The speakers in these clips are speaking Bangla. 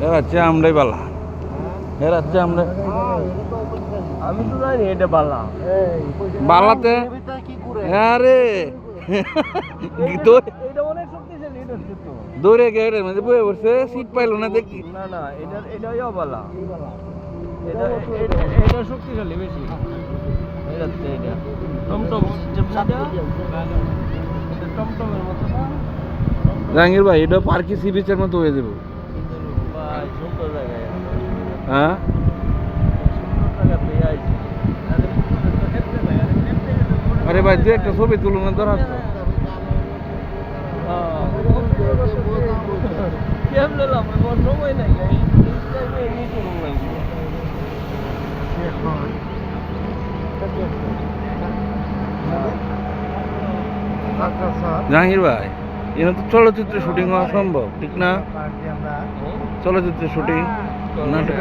এরাচ্ছে আমরাই বালা এরাচ্ছে আমরা আমি তো জানি এটা বালা বালাতে আরে এটা অনেক শক্তিশালী এটা তো দৌড়ে গেটের মধ্যে বয়ে পড়ছে সিট পাইলো না দেখি না না এটাই বালা এটা এটা শক্তিশালী বেশি এটা টমটম টমটমের মতো না জাহাঙ্গীর ভাই এটা পার্কি সি বিচের মতো হয়ে যাবো ভাই সুন্দর জায়গায় হ্যাঁ সুন্দর জায়গা পেয়ে আইছি আরে ভাই দু একটা ছবি তুলুন না ধরা কেমনে লাভ সময় নাই এই টাইমে নিচে লাগবে জাহাঙ্গীর ভাই এখানে তো চলচ্চিত্র শুটিং হওয়া সম্ভব ঠিক না চলচ্চিত্র শুটিং নাটক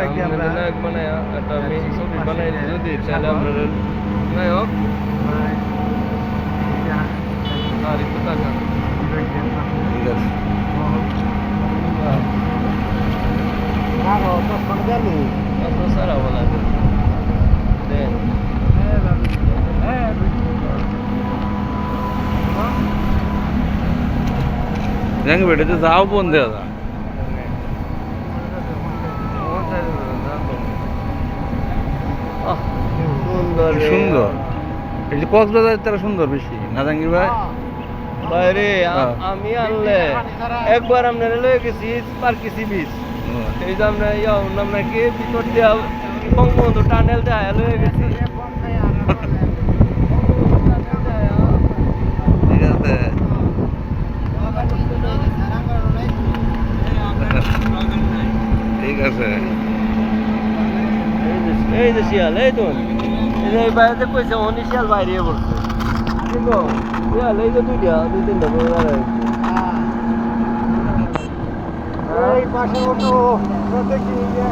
নায়ক মানে একটা মেইন ছবি বানাই যদি তাহলে আমরা নায়ক আর একটু টাকা ঠিক আছে আপনার সারা বলা দেন জাহাঙ্গীর ভাই এটা যাও বোন দেওয়া সুন্দর এই যে কক্সবাজার তারা সুন্দর বেশি না জাহাঙ্গীর ভাই বাইরে আমি আনলে একবার আপনারা লয়ে গেছি পার্কি সি বিচ এই যে আমরা আমরা কি ভিতর দিয়া বঙ্গবন্ধু টানেল দেয়া লয়ে গেছি ঠিক আছে ঠিক আছে এই যে শিয়াল এই তো এই বাইরে কইছে অনি শিয়াল বাইরে পড়ছে কিন্তু শিয়াল এই যে দুই তিনটা বড় এই পাশে ওটো দেখি যে